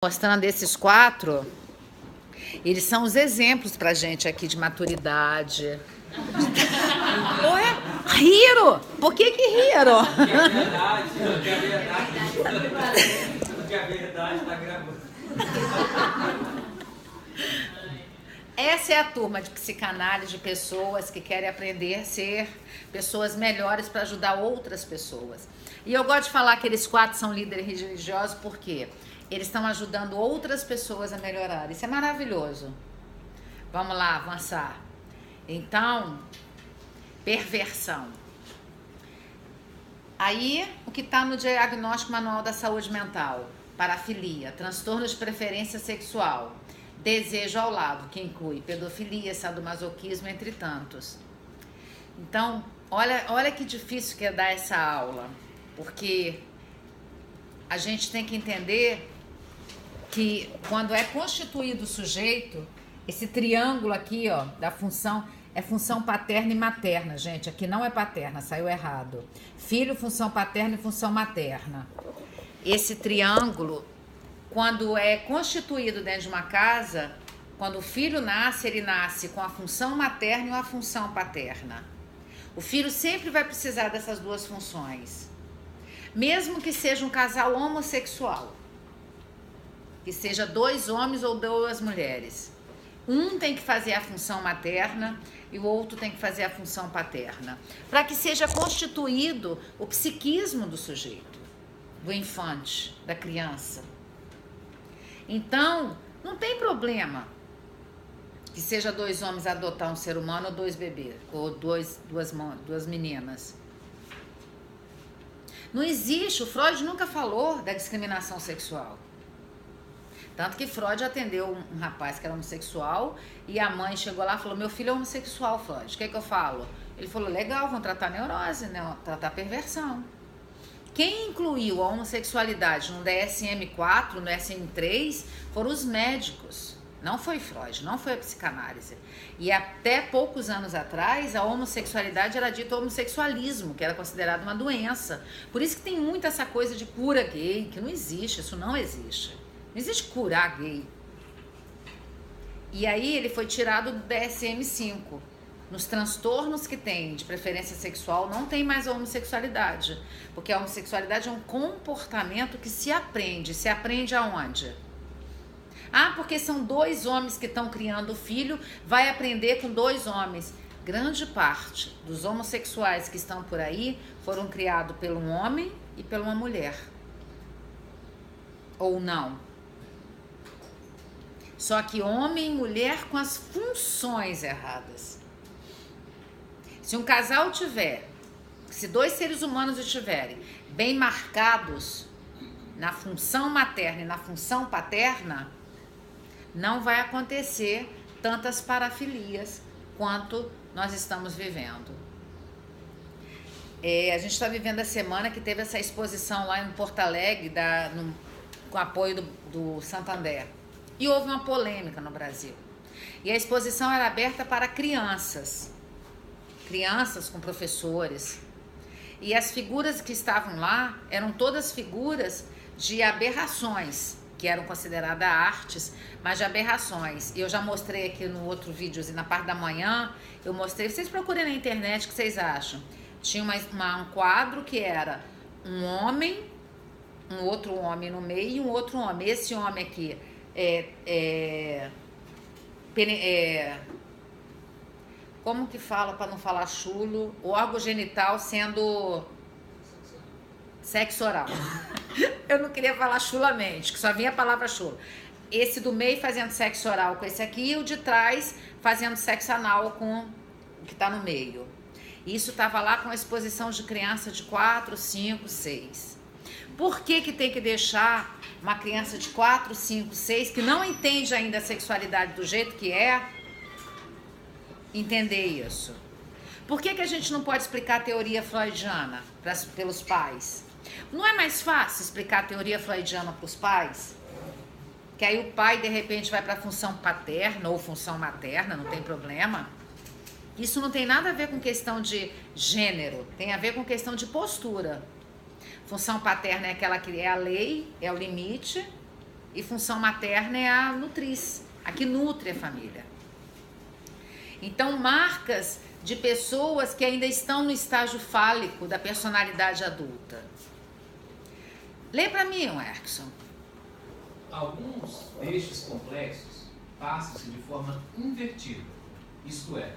Mostrando esses 4, eles são os exemplos pra gente aqui de maturidade. Ué, riram? Por que riram? Porque a verdade tá gravando. Essa é a turma de psicanálise, de pessoas que querem aprender a ser pessoas melhores para ajudar outras pessoas. E eu gosto de falar que eles 4 são líderes religiosos porque eles estão ajudando outras pessoas a melhorar. Isso é maravilhoso. Vamos lá, avançar. Então, perversão. Aí, o que está no diagnóstico manual da saúde mental? Parafilia, transtorno de preferência sexual, desejo ao lado, que inclui pedofilia, sadomasoquismo, entre tantos. Então, olha que difícil que é dar essa aula, porque a gente tem que entender que quando é constituído o sujeito, esse triângulo aqui, ó, da função, é função paterna e materna, gente. Aqui não é paterna, saiu errado. Filho, função paterna e função materna. Esse triângulo, quando é constituído dentro de uma casa, quando o filho nasce, ele nasce com a função materna e a função paterna. O filho sempre vai precisar dessas duas funções. Mesmo que seja um casal homossexual, que seja 2 homens ou 2 mulheres. Um tem que fazer a função materna e o outro tem que fazer a função paterna, para que seja constituído o psiquismo do sujeito, do infante, da criança. Então, não tem problema que seja 2 homens adotar um ser humano ou 2 bebês, ou duas meninas. Não existe, o Freud nunca falou da discriminação sexual. Tanto que Freud atendeu um rapaz que era homossexual e a mãe chegou lá e falou: meu filho é homossexual, Freud, o que é que eu falo? Ele falou: legal, vão tratar neurose, né? Tratar perversão. Quem incluiu a homossexualidade no DSM-4, no DSM-3, foram os médicos. Não foi Freud, não foi a psicanálise. E até poucos anos atrás, a homossexualidade era dita homossexualismo, que era considerado uma doença. Por isso que tem muito essa coisa de cura gay, que não existe, isso não existe. Não existe curar gay. E aí ele foi tirado do DSM-5. Nos transtornos que tem de preferência sexual, não tem mais a homossexualidade. Porque a homossexualidade é um comportamento que se aprende. Se aprende aonde? Ah, porque são 2 homens que estão criando o filho, vai aprender com 2 homens. Grande parte dos homossexuais que estão por aí foram criados por um homem e por uma mulher. Ou não. Só que homem e mulher com as funções erradas. Se um casal tiver, se 2 seres humanos estiverem bem marcados na função materna e na função paterna, não vai acontecer tantas parafilias quanto nós estamos vivendo. A gente está vivendo a semana que teve essa exposição lá em Porto Alegre, com apoio do Santander. E houve uma polêmica no Brasil. E a exposição era aberta para crianças com professores. E as figuras que estavam lá eram todas figuras de aberrações, que eram consideradas artes, mas de aberrações. E eu já mostrei aqui no outro vídeo, na parte da manhã, eu mostrei, vocês procurem na internet o que vocês acham. Tinha um quadro que era um homem, um outro homem no meio e um outro homem. Esse homem aqui como que fala para não falar chulo? O órgão genital sendo sexo oral. Eu não queria falar chulamente, que só vinha a palavra chulo. Esse do meio fazendo sexo oral com esse aqui e o de trás fazendo sexo anal com o que tá no meio. Isso tava lá com a exposição de criança de 4, 5, 6. Por que tem que deixar uma criança de 4, 5, 6, que não entende ainda a sexualidade do jeito que é, entender isso? Por que a gente não pode explicar a teoria freudiana pelos pais? Não é mais fácil explicar a teoria freudiana para os pais? Que aí o pai, de repente, vai para a função paterna ou função materna, não tem problema. Isso não tem nada a ver com questão de gênero, tem a ver com questão de postura. Função paterna é aquela que é a lei, é o limite, E função materna é a nutriz, a que nutre a família. Então, marcas de pessoas que ainda estão no estágio fálico da personalidade adulta. Lê para mim, Erkson. Alguns destes complexos passam-se de forma invertida, isto é,